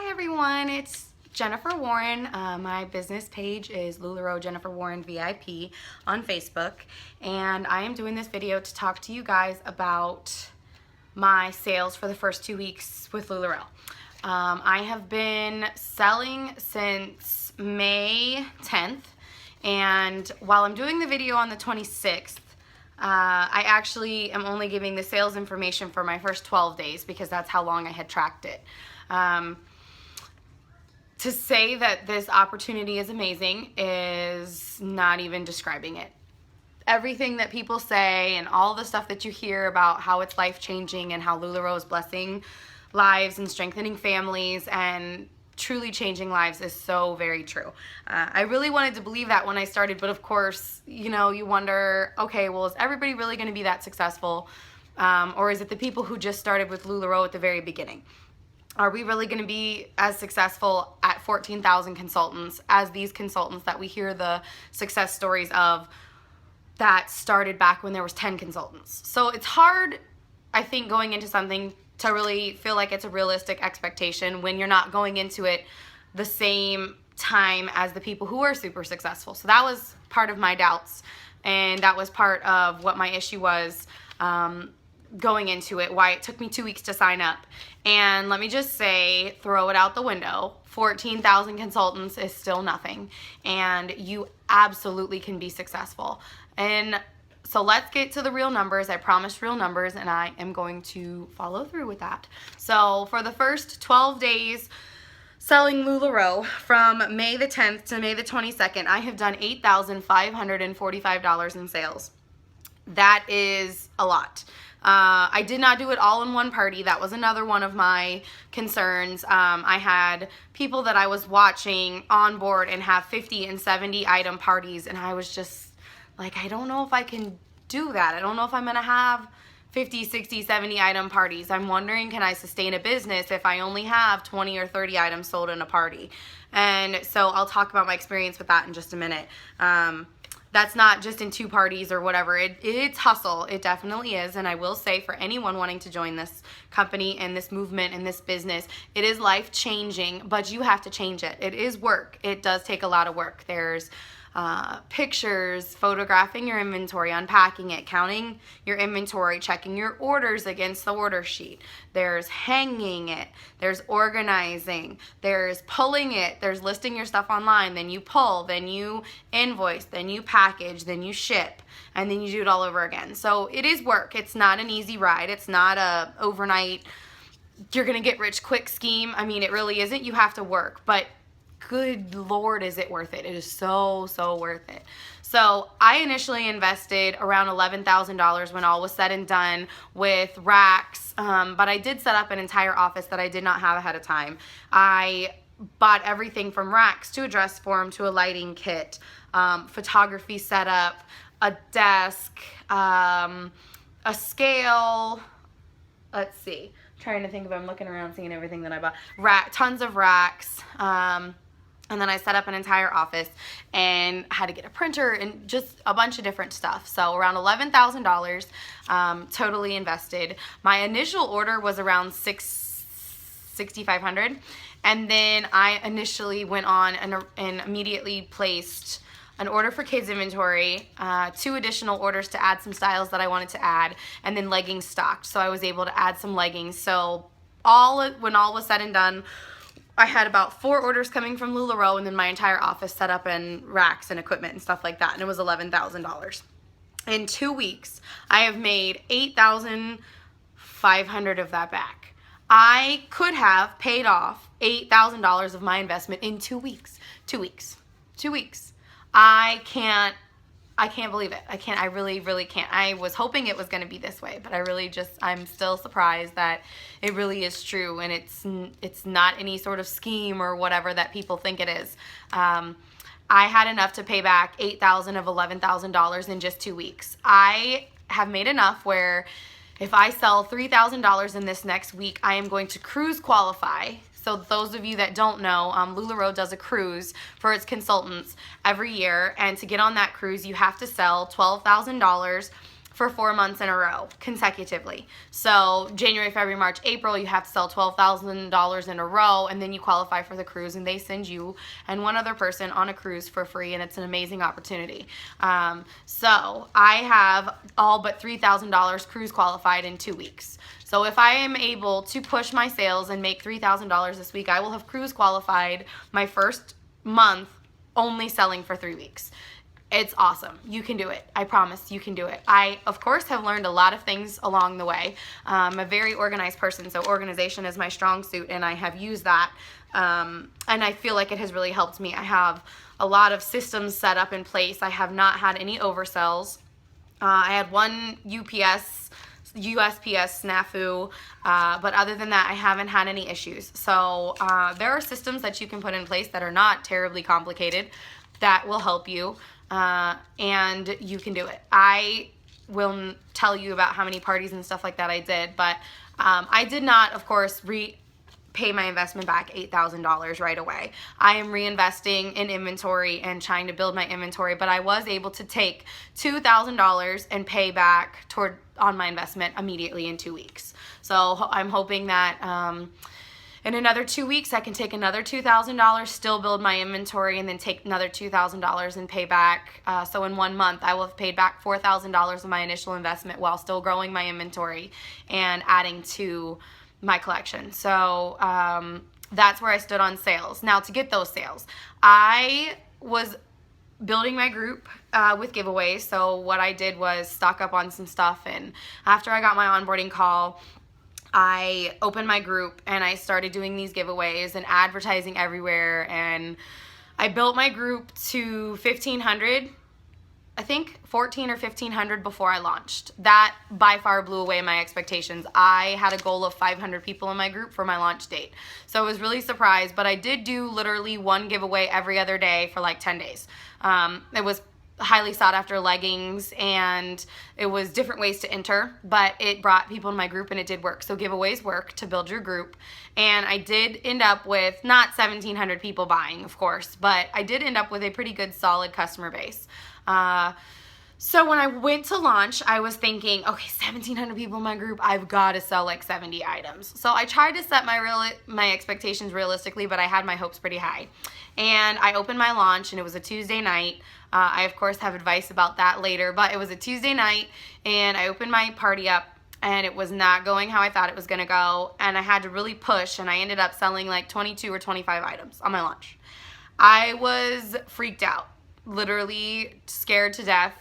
Hi everyone, it's Jennifer Warren. My business page is LuLaRoe Jennifer Warren VIP on Facebook, and I am doing this video to talk to you guys about my sales for the first 2 weeks with LuLaRoe. I have been selling since May 10th, and while I'm doing the video on the 26th, I actually am only giving the sales information for my first 12 days because that's how long I had tracked it. To say that this opportunity is amazing is not even describing it. Everything that people say and all the stuff that you hear about how it's life-changing and how LuLaRoe is blessing lives and strengthening families and truly changing lives is so very true. I really wanted to believe that when I started, but of course, you know, you wonder, okay, well, is everybody really going to be that successful? Or is it the people who just started with LuLaRoe at the very beginning? Are we really going to be as successful at 14,000 consultants as these consultants that we hear the success stories of that started back when there was 10 consultants? So it's hard, I think, going into something to really feel like it's a realistic expectation when you're not going into it the same time as the people who are super successful. So that was part of my doubts, and that was part of what my issue was going into it, why it took me 2 weeks to sign up. And let me just say, throw it out the window. 14,000 consultants is still nothing, and you absolutely can be successful. And so let's get to the real numbers. I promised real numbers, and I am going to follow through with that. So for the first 12 days selling LuLaRoe, from May the 10th to May the 22nd, I have done $8,545 in sales. That is a lot. I did not do it all in one party. That was another one of my concerns. I had people that I was watching on board and have 50 and 70 item parties, and I was just like, I don't know if I can do that. I don't know if I'm going to have 50, 60, 70 item parties. I'm wondering, can I sustain a business if I only have 20 or 30 items sold in a party? And so I'll talk about my experience with that in just a minute. That's not just in 2 parties or whatever. It's hustle. It definitely is. And I will say, for anyone wanting to join this company and this movement and this business, it is life-changing, but you have to change it. It is work. It does take a lot of work. There's pictures, photographing your inventory, unpacking it, counting your inventory, checking your orders against the order sheet. There's hanging it, there's organizing, there's pulling it, there's listing your stuff online, then you pull, then you invoice, then you package, then you ship, and then you do it all over again. So it is work. It's not an easy ride. It's not a overnight, you're gonna get rich quick scheme. I mean, it really isn't. You have to work, but good Lord, is it worth it? It is so, so worth it. So I initially invested around $11,000 when all was said and done with racks, but I did set up an entire office that I did not have ahead of time. I bought everything from racks to a dress form to a lighting kit, photography setup, a desk, a scale. Let's see. I'm trying to think if I'm looking around seeing everything that I bought. Tons of racks. And then I set up an entire office and had to get a printer and just a bunch of different stuff. So around $11,000 totally invested. My initial order was around $6,500, and then I initially went on and immediately placed an order for kids inventory, 2 additional orders to add some styles that I wanted to add, and then leggings stocked. So I was able to add some leggings. So when all was said and done, I had about 4 orders coming from LuLaRoe, and then my entire office set up in racks and equipment and stuff like that, and it was $11,000. In 2 weeks, I have made $8,500 of that back. I could have paid off $8,000 of my investment in 2 weeks. 2 weeks. 2 weeks. I can't believe it. I really, really can't. I was hoping it was going to be this way, but I'm still surprised that it really is true, and it's not any sort of scheme or whatever that people think it is. I had enough to pay back $8,000 of $11,000 in just 2 weeks. I have made enough where if I sell $3,000 in this next week, I am going to cruise qualify. So those of you that don't know, LuLaRoe does a cruise for its consultants every year, and to get on that cruise, you have to sell $12,000 for 4 months in a row consecutively. So January, February, March, April, you have to sell $12,000 in a row, and then you qualify for the cruise, and they send you and one other person on a cruise for free, and it's an amazing opportunity. So I have all but $3,000 cruise qualified in 2 weeks. So if I am able to push my sales and make $3,000 this week, I will have cruise qualified my first month only selling for 3 weeks. It's awesome. You can do it. I promise you can do it. I, of course, have learned a lot of things along the way. I'm a very organized person, so organization is my strong suit, and I have used that, and I feel like it has really helped me. I have a lot of systems set up in place. I have not had any oversells. I had one USPS snafu, but other than that, I haven't had any issues. So there are systems that you can put in place that are not terribly complicated that will help you. And you can do it. I will tell you about how many parties and stuff like that I did, but I did not, of course, pay my investment back $8,000 right away. I am reinvesting in inventory and trying to build my inventory, but I was able to take $2,000 and pay back on my investment immediately in 2 weeks. So I'm hoping that in another 2 weeks, I can take another $2,000, still build my inventory, and then take another $2,000 and pay back. So in 1 month, I will have paid back $4,000 of my initial investment while still growing my inventory and adding to my collection. So that's where I stood on sales. Now, to get those sales, I was building my group with giveaways. So what I did was stock up on some stuff, and after I got my onboarding call, I opened my group and I started doing these giveaways and advertising everywhere, and I built my group to 1,500, I think 14 or 1,500 before I launched. That by far blew away my expectations. I had a goal of 500 people in my group for my launch date. So I was really surprised, but I did do literally one giveaway every other day for like 10 days. It was highly sought after leggings, and it was different ways to enter, but it brought people in my group and it did work. So giveaways work to build your group, and I did end up with not 1,700 people buying, of course, but I did end up with a pretty good solid customer base. So when I went to launch, I was thinking, okay, 1,700 people in my group, I've got to sell like 70 items. So I tried to set my expectations realistically, but I had my hopes pretty high. And I opened my launch, and it was a Tuesday night. I, of course, have advice about that later, but it was a Tuesday night, and I opened my party up, and it was not going how I thought it was going to go, and I had to really push, and I ended up selling like 22 or 25 items on my launch. I was freaked out, literally scared to death,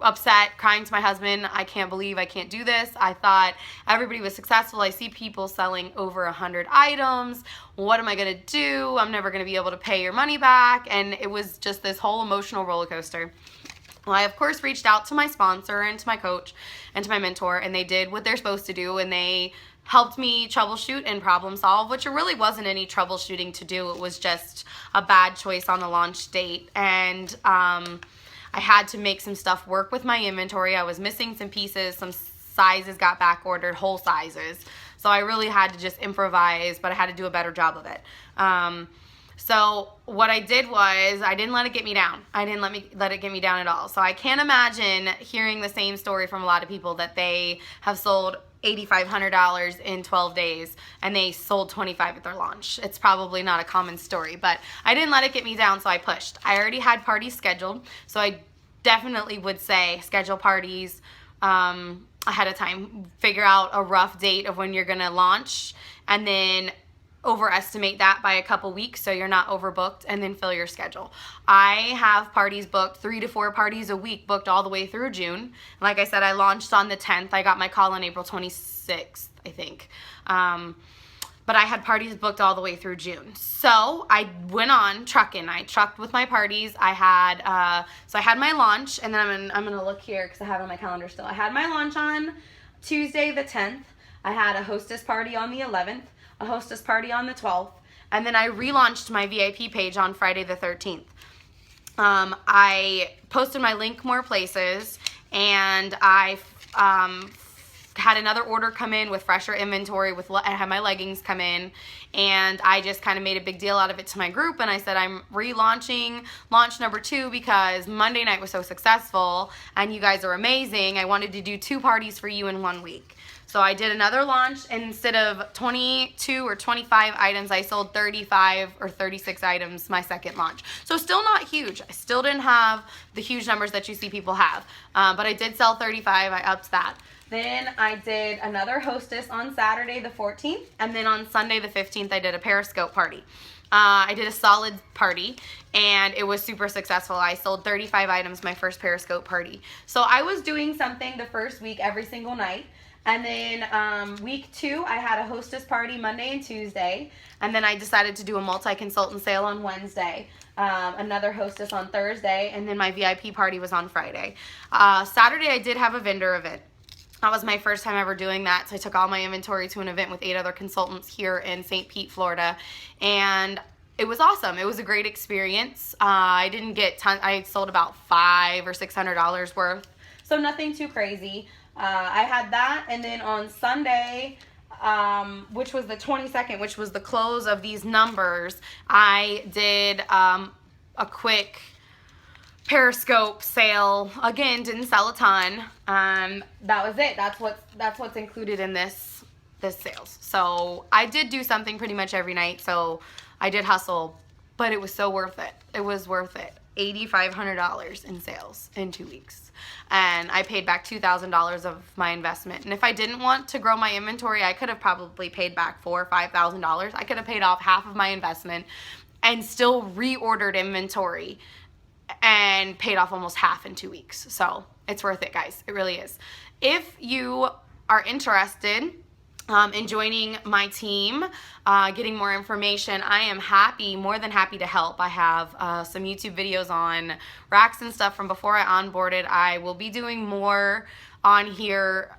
upset, crying to my husband. I can't believe I can't do this. I thought everybody was successful. I see people selling over 100 items. What am I going to do? I'm never going to be able to pay your money back. And it was just this whole emotional roller coaster. Well, I, of course, reached out to my sponsor and to my coach and to my mentor, and they did what they're supposed to do, and they helped me troubleshoot and problem solve, which there really wasn't any troubleshooting to do. It was just a bad choice on the launch date. And I had to make some stuff work with my inventory. I was missing some pieces, some sizes got back ordered, whole sizes. So I really had to just improvise, but I had to do a better job of it. So what I did was I didn't let it get me down. I didn't let it get me down at all. So I can't imagine hearing the same story from a lot of people that they have sold $8,500 in 12 days and they sold 25 at their launch. It's probably not a common story, but I didn't let it get me down, so I pushed. I already had parties scheduled, so I definitely would say schedule parties ahead of time. Figure out a rough date of when you're gonna launch, and then overestimate that by a couple weeks so you're not overbooked, and then fill your schedule. I have parties booked, 3 to 4 parties a week booked all the way through June. Like I said, I launched on the 10th. I got my call on April 26th, I think. But I had parties booked all the way through June. So I went on trucking. I trucked with my parties. I had, so I had my launch, and then I'm gonna look here because I have it on my calendar still. I had my launch on Tuesday the 10th. I had a hostess party on the 11th. A hostess party on the 12th, and then I relaunched my VIP page on Friday the 13th. I posted my link more places, and I had another order come in with fresher inventory. I had my leggings come in, and I just kind of made a big deal out of it to my group, and I said I'm relaunching launch number 2 because Monday night was so successful and you guys are amazing. I wanted to do 2 parties for you in 1 week. So I did another launch, and instead of 22 or 25 items, I sold 35 or 36 items my second launch. So still not huge. I still didn't have the huge numbers that you see people have, but I did sell 35. I upped that. Then I did another hostess on Saturday the 14th, and then on Sunday the 15th, I did a Periscope party. I did a solid party, and it was super successful. I sold 35 items my first Periscope party. So I was doing something the first week every single night. And then week 2, I had a hostess party Monday and Tuesday. And then I decided to do a multi-consultant sale on Wednesday, another hostess on Thursday, and then my VIP party was on Friday. Saturday, I did have a vendor event. That was my first time ever doing that. So I took all my inventory to an event with 8 other consultants here in St. Pete, Florida. And it was awesome. It was a great experience. I didn't get I sold about $500 or $600 worth. So nothing too crazy. I had that, and then on Sunday, which was the 22nd, which was the close of these numbers, I did a quick Periscope sale. Again, didn't sell a ton. That was it. That's what's included in this sales. So I did do something pretty much every night. So I did hustle, but it was so worth it. It was worth it. $8,500 in sales in 2 weeks, and I paid back $2,000 of my investment. And if I didn't want to grow my inventory, I could have probably paid back $4,000 or $5,000. I could have paid off half of my investment and still reordered inventory and paid off almost half in 2 weeks. So it's worth it, guys. It really is. If you are interested in joining my team, getting more information, I am more than happy to help. I have some YouTube videos on racks and stuff from before I onboarded. I will be doing more on here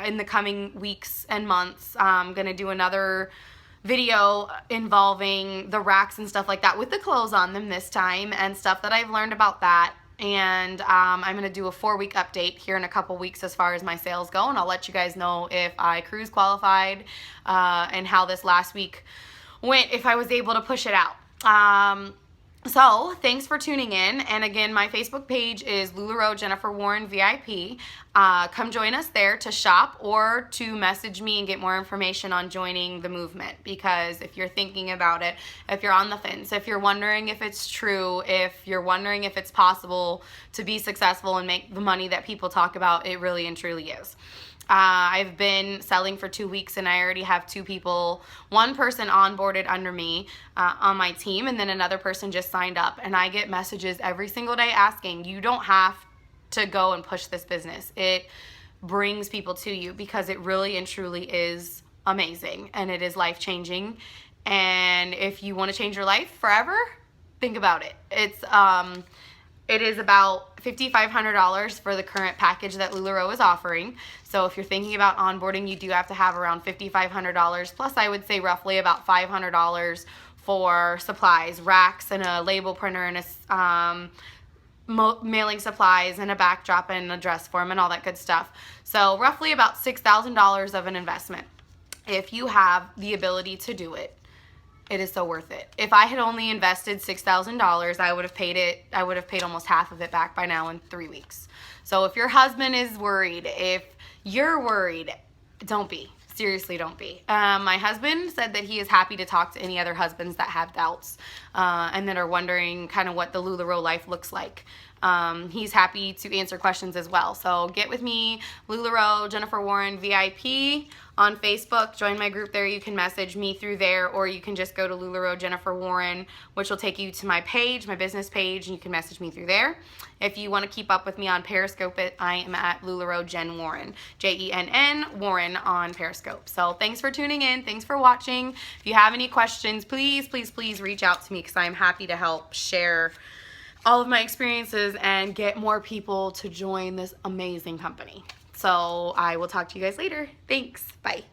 in the coming weeks and months. I'm going to do another video involving the racks and stuff like that with the clothes on them this time and stuff that I've learned about that. And I'm going to do a 4-week update here in a couple weeks as far as my sales go, and I'll let you guys know if I cruise qualified and how this last week went, if I was able to push it out. So thanks for tuning in, and again, my Facebook page is LuLaRoe Jennifer Warren VIP. Come join us there to shop or to message me and get more information on joining the movement, because if you're thinking about it, if you're on the fence, if you're wondering if it's true, if you're wondering if it's possible to be successful and make the money that people talk about, it really and truly is. I've been selling for 2 weeks, and I already have 2 people, 1 person onboarded under me on my team, and then another person just signed up. And I get messages every single day asking, you don't have to go and push this business. It brings people to you because it really and truly is amazing, and it is life-changing. And if you want to change your life forever, think about it. It is about $5,500 for the current package that LuLaRoe is offering. So if you're thinking about onboarding, you do have to have around $5,500, plus I would say roughly about $500 for supplies, racks and a label printer and a mailing supplies and a backdrop and a dress form and all that good stuff. So roughly about $6,000 of an investment. If you have the ability to do it, it is so worth it. If I had only invested $6,000, I would have paid almost half of it back by now in 3 weeks. So if your husband is worried, if you're worried, don't be. Seriously, don't be. My husband said that he is happy to talk to any other husbands that have doubts and that are wondering kind of what the LuLaRoe life looks like. He's happy to answer questions as well. So get with me, LuLaRoe Jennifer Warren VIP on Facebook. Join my group there. You can message me through there, or you can just go to LuLaRoe Jennifer Warren, which will take you to my page, my business page, and you can message me through there. If you want to keep up with me on Periscope, I am at LuLaRoe Jen Warren, Jenn Warren on Periscope. So thanks for tuning in. Thanks for watching. If you have any questions, please, please, please reach out to me, because I'm happy to help share all of my experiences and get more people to join this amazing company. So I will talk to you guys later. Thanks. Bye.